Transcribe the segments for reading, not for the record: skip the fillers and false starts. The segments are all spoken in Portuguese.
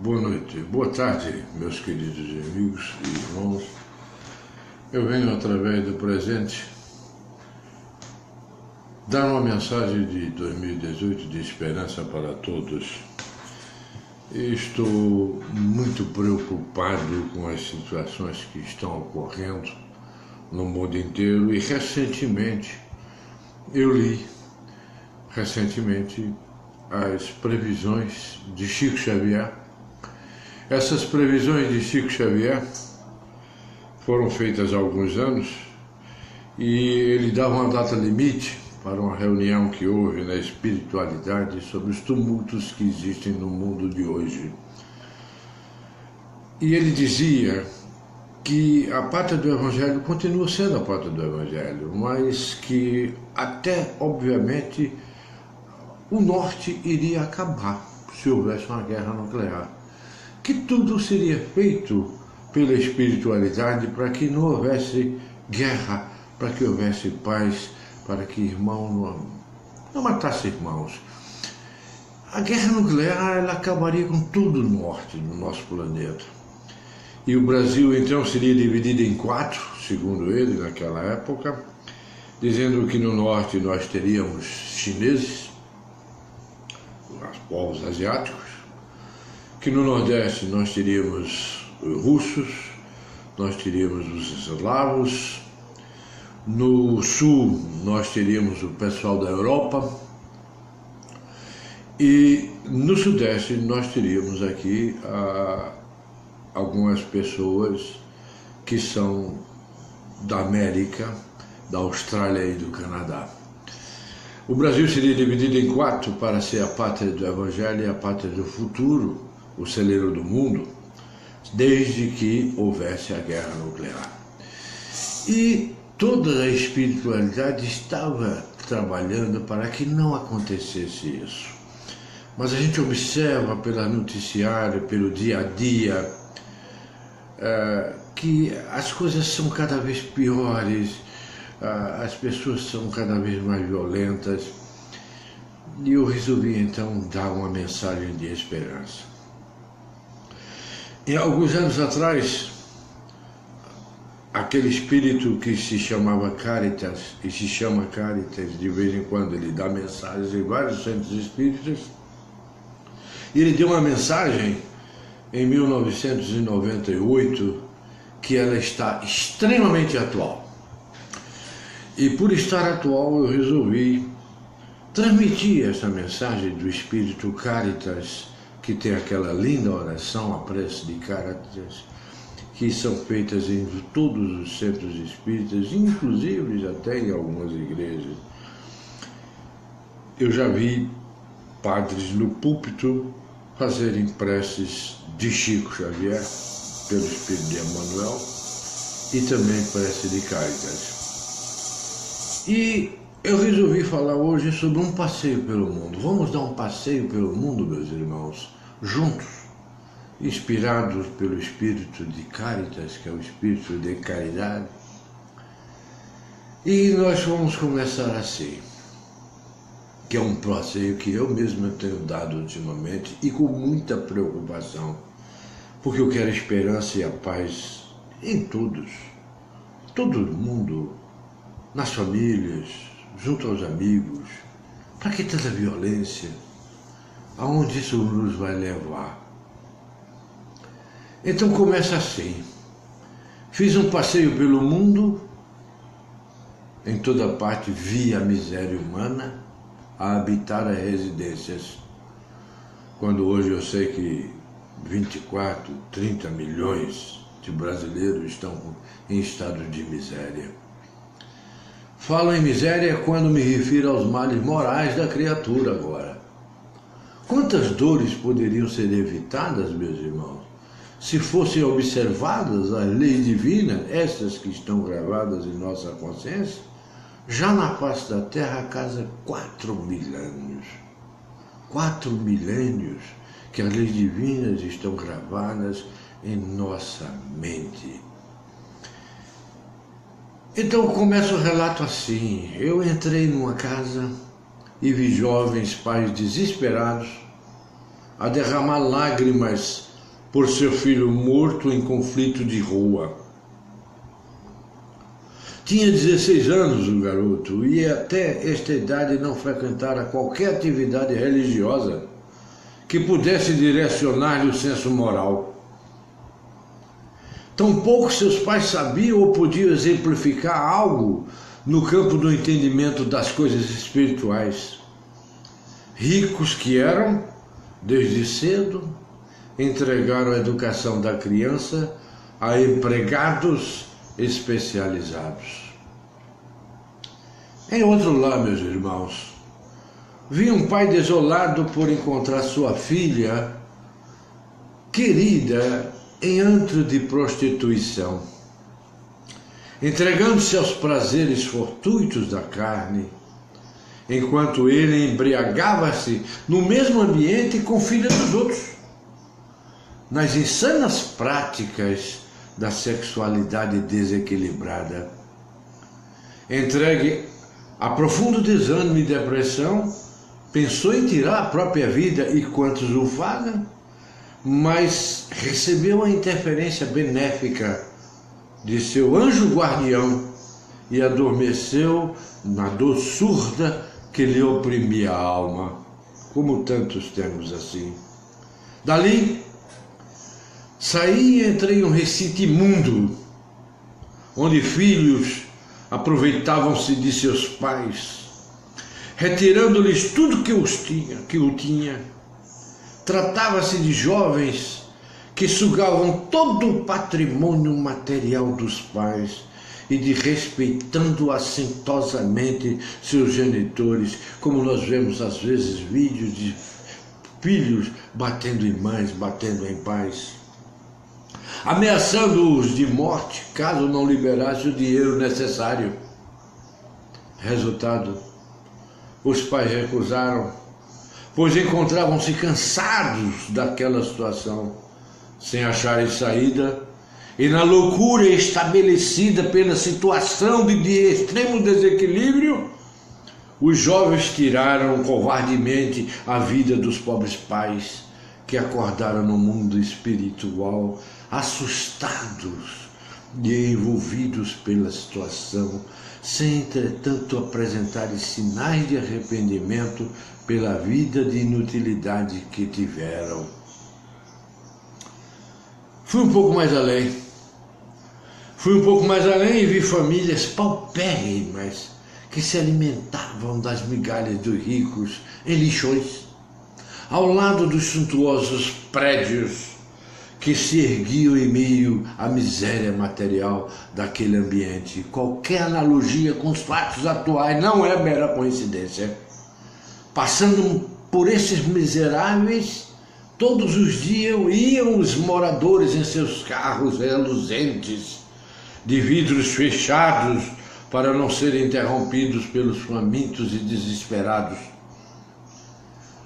Boa noite, boa tarde, meus queridos amigos e irmãos. Eu venho através do presente dar uma mensagem de 2018 de esperança para todos. Estou muito preocupado com as situações que estão ocorrendo no mundo inteiro e recentemente eu li as previsões de Chico Xavier. Essas previsões de Chico Xavier foram feitas há alguns anos e ele dava uma data limite para uma reunião que houve na espiritualidade sobre os tumultos que existem no mundo de hoje. E ele dizia que a pátria do Evangelho continua sendo a pátria do Evangelho, mas que até, obviamente, o Norte iria acabar se houvesse uma guerra nuclear. Que tudo seria feito pela espiritualidade para que não houvesse guerra, para que houvesse paz, para que irmão não matasse irmãos. A guerra nuclear ela acabaria com todo o norte do nosso planeta. E o Brasil então seria dividido em 4, segundo ele, naquela época, dizendo que no norte nós teríamos chineses, os povos asiáticos, que no Nordeste nós teríamos russos, nós teríamos os eslavos, no Sul nós teríamos o pessoal da Europa e no Sudeste nós teríamos aqui algumas pessoas que são da América, da Austrália e do Canadá. O Brasil seria dividido em 4 para ser a pátria do Evangelho e a pátria do futuro, o celeiro do mundo, desde que houvesse a guerra nuclear. E toda a espiritualidade estava trabalhando para que não acontecesse isso. Mas a gente observa pelo noticiário, pelo dia a dia, que as coisas são cada vez piores, as pessoas são cada vez mais violentas, e eu resolvi então dar uma mensagem de esperança. E alguns anos atrás, aquele espírito que se chamava Caritas, e se chama Caritas, de vez em quando ele dá mensagens em vários centros espíritas, e ele deu uma mensagem em 1998 que ela está extremamente atual. E por estar atual eu resolvi transmitir essa mensagem do espírito Caritas, que tem aquela linda oração, a prece de Caritas, que são feitas em todos os centros espíritas, inclusive até em algumas igrejas. Eu já vi padres no púlpito fazerem preces de Chico Xavier, pelo Espírito de Emmanuel, e também prece de Caritas. E eu resolvi falar hoje sobre um passeio pelo mundo. Vamos dar um passeio pelo mundo, meus irmãos, juntos, inspirados pelo espírito de Caritas, que é o espírito de caridade. E nós vamos começar assim, que é um passeio que eu mesmo tenho dado ultimamente e com muita preocupação, porque eu quero esperança e a paz em todos, todo mundo, nas famílias, junto aos amigos. Para que tanta violência? Aonde isso nos vai levar? Então começa assim. Fiz um passeio pelo mundo, em toda parte vi a miséria humana a habitar as residências, quando hoje eu sei que 24, 30 milhões de brasileiros estão em estado de miséria. Falo em miséria quando me refiro aos males morais da criatura agora. Quantas dores poderiam ser evitadas, meus irmãos, se fossem observadas as leis divinas, essas que estão gravadas em nossa consciência? Já na face da Terra casa 4 milênios. 4 milênios que as leis divinas estão gravadas em nossa mente. Então começa o relato assim. Eu entrei numa casa e vi jovens pais desesperados a derramar lágrimas por seu filho morto em conflito de rua. Tinha 16 anos o garoto e até esta idade não frequentara qualquer atividade religiosa que pudesse direcionar-lhe o senso moral. Tampouco seus pais sabiam ou podiam exemplificar algo no campo do entendimento das coisas espirituais. Ricos que eram, desde cedo, entregaram a educação da criança a empregados especializados. Em outro lar, meus irmãos, vi um pai desolado por encontrar sua filha querida em antro de prostituição, entregando-se aos prazeres fortuitos da carne, enquanto ele embriagava-se no mesmo ambiente com filha dos outros, nas insanas práticas da sexualidade desequilibrada. Entregue a profundo desânimo e depressão, pensou em tirar a própria vida e quantos o fazem, mas recebeu a interferência benéfica de seu anjo guardião e adormeceu na dor surda que lhe oprimia a alma, como tantos temos assim. Dali, saí e entrei em um recinto imundo, onde filhos aproveitavam-se de seus pais, retirando-lhes tudo que o tinha. Tratava-se de jovens que sugavam todo o patrimônio material dos pais e de respeitando assintosamente seus genitores, como nós vemos às vezes vídeos de filhos batendo em mães, batendo em pais, ameaçando-os de morte caso não liberasse o dinheiro necessário. Resultado, os pais recusaram, pois encontravam-se cansados daquela situação, sem acharem saída, e na loucura estabelecida pela situação de extremo desequilíbrio, os jovens tiraram covardemente a vida dos pobres pais, que acordaram no mundo espiritual, assustados e envolvidos pela situação, sem entretanto apresentarem sinais de arrependimento pela vida de inutilidade que tiveram. Fui um pouco mais além e vi famílias paupérrimas que se alimentavam das migalhas dos ricos em lixões, ao lado dos suntuosos prédios que se erguiam em meio à miséria material daquele ambiente. Qualquer analogia com os fatos atuais não é mera coincidência. Passando por esses miseráveis, todos os dias iam os moradores em seus carros reluzentes, de vidros fechados, para não serem interrompidos pelos famintos e desesperados.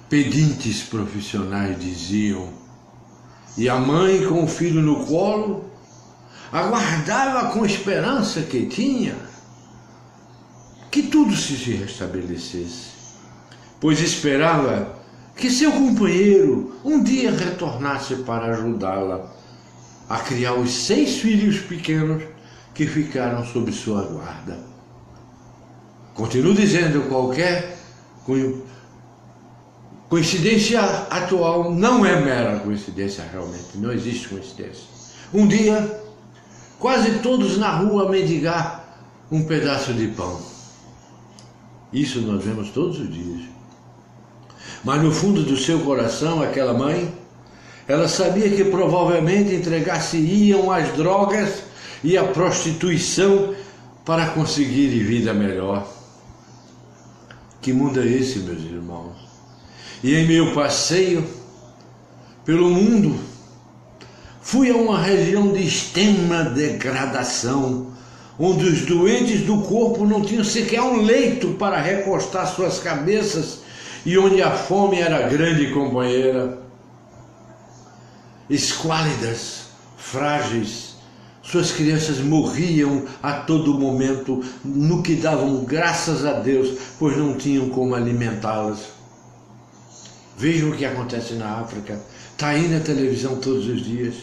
Pedintes profissionais diziam, e a mãe com o filho no colo aguardava com esperança que tinha que tudo se restabelecesse, pois esperava que seu companheiro um dia retornasse para ajudá-la a criar os 6 filhos pequenos que ficaram sob sua guarda. Continuo dizendo, qualquer coincidência atual não é mera coincidência realmente, não existe coincidência. Um dia, quase todos na rua a mendigar um pedaço de pão. Isso nós vemos todos os dias. Mas no fundo do seu coração, aquela mãe, ela sabia que provavelmente entregar-se-iam às drogas e à prostituição para conseguir vida melhor. Que mundo é esse, meus irmãos? E em meu passeio pelo mundo, fui a uma região de extrema degradação, onde os doentes do corpo não tinham sequer um leito para recostar suas cabeças e onde a fome era grande companheira. Esquálidas, frágeis, suas crianças morriam a todo momento, no que davam graças a Deus, pois não tinham como alimentá-las. Vejam o que acontece na África. Está aí na televisão todos os dias.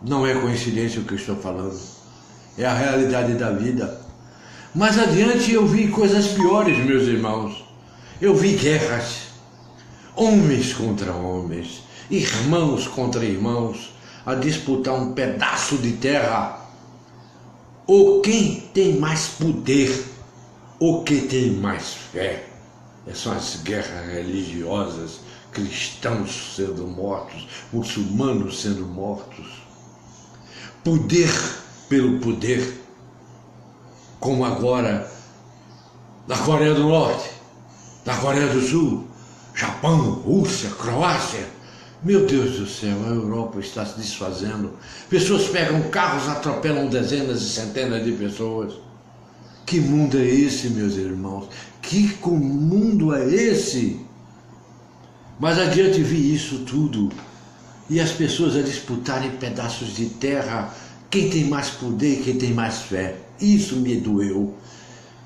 Não é coincidência o que eu estou falando. É a realidade da vida. Mais adiante eu vi coisas piores, meus irmãos. Eu vi guerras. Homens contra homens. Irmãos contra irmãos. A disputar um pedaço de terra. Ou quem tem mais poder. Ou quem tem mais fé. São as guerras religiosas. Cristãos sendo mortos. Muçulmanos sendo mortos. Poder pelo poder. Como agora na Coreia do Norte, na Coreia do Sul, Japão, Rússia, Croácia. Meu Deus do céu, a Europa está se desfazendo. Pessoas pegam carros, atropelam dezenas e centenas de pessoas. Que mundo é esse, meus irmãos? Que mundo é esse? Mas adiante vi isso tudo. E as pessoas a disputarem pedaços de terra. Quem tem mais poder e quem tem mais fé. Isso me doeu.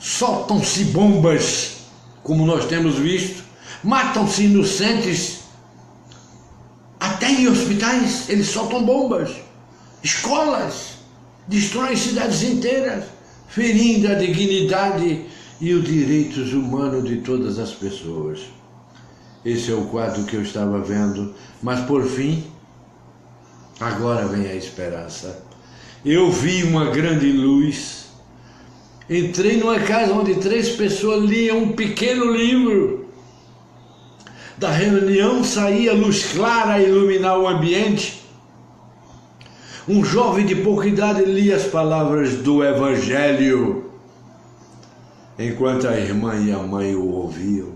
Soltam-se bombas, como nós temos visto. Matam-se inocentes. Até em hospitais eles soltam bombas. Escolas. Destroem cidades inteiras. Ferindo a dignidade e os direitos humanos de todas as pessoas. Esse é o quadro que eu estava vendo. Mas por fim, agora vem a esperança. Eu vi uma grande luz. Entrei numa casa onde 3 pessoas liam um pequeno livro. Da reunião saía luz clara a iluminar o ambiente. Um jovem de pouca idade lia as palavras do Evangelho, enquanto a irmã e a mãe o ouviam.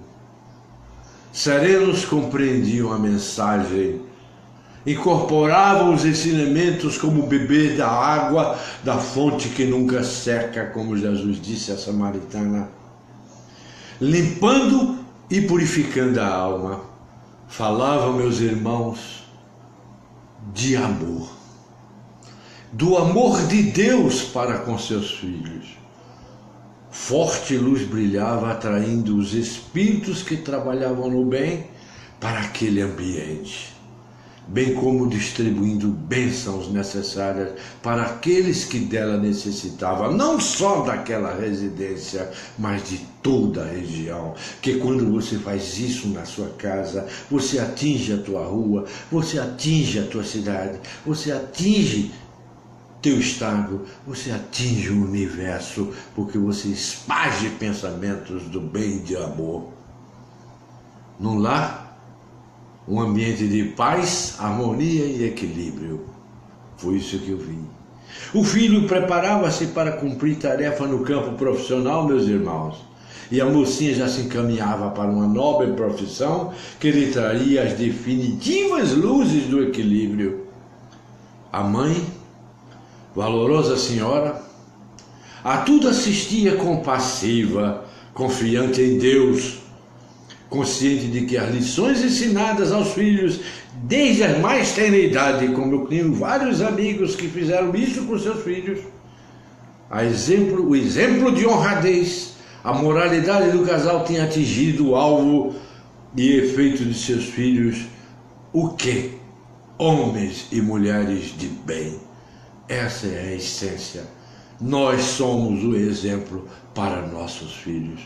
Serenos compreendiam a mensagem, incorporavam os ensinamentos como beber da água da fonte que nunca seca, como Jesus disse à samaritana, limpando e purificando a alma. Falavam, meus irmãos, de amor, do amor de Deus para com seus filhos. Forte luz brilhava, atraindo os espíritos que trabalhavam no bem para aquele ambiente, bem como distribuindo bênçãos necessárias para aqueles que dela necessitavam, não só daquela residência, mas de toda a região. Que quando você faz isso na sua casa, você atinge a tua rua, você atinge a tua cidade, você atinge teu estado, você atinge o universo, porque você esparge pensamentos do bem e de amor. Num lar, um ambiente de paz, harmonia e equilíbrio. Foi isso que eu vi. O filho preparava-se para cumprir tarefa no campo profissional, meus irmãos, e a mocinha já se encaminhava para uma nobre profissão que lhe traria as definitivas luzes do equilíbrio. A mãe, valorosa senhora, a tudo assistia compassiva, confiante em Deus, consciente de que as lições ensinadas aos filhos desde a mais tenra idade, como eu tenho vários amigos que fizeram isso com seus filhos, o exemplo de honradez, a moralidade do casal tinha atingido o alvo e efeito de seus filhos, o que? Homens e mulheres de bem. Essa é a essência. Nós somos o exemplo para nossos filhos.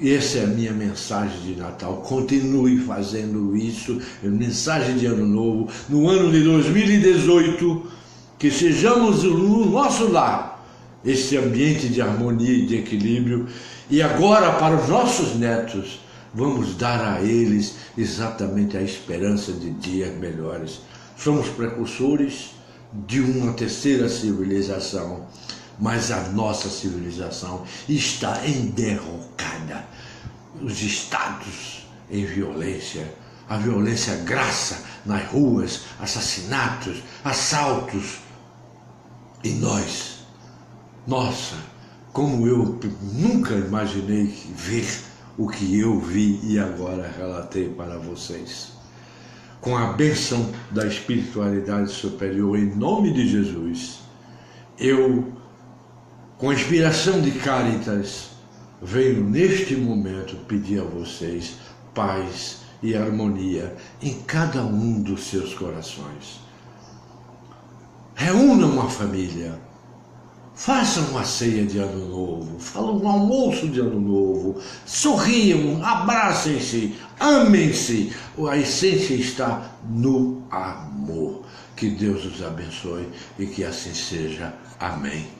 Essa é a minha mensagem de Natal. Continue fazendo isso. É mensagem de Ano Novo. No ano de 2018, que sejamos no nosso lar esse ambiente de harmonia e de equilíbrio. E agora, para os nossos netos, vamos dar a eles exatamente a esperança de dias melhores. Somos precursores de uma terceira civilização, mas a nossa civilização está em derrocada. Os estados em violência, a violência graça nas ruas, assassinatos, assaltos. E nós, nossa, como eu nunca imaginei ver o que eu vi e agora relatei para vocês. Com a bênção da espiritualidade superior, em nome de Jesus, eu, com a inspiração de Cáritas, venho neste momento pedir a vocês paz e harmonia em cada um dos seus corações. Reúnam a família, façam uma ceia de Ano Novo, façam um almoço de Ano Novo, sorriam, abracem-se, amem-se. A essência está no amor. Que Deus os abençoe e que assim seja. Amém.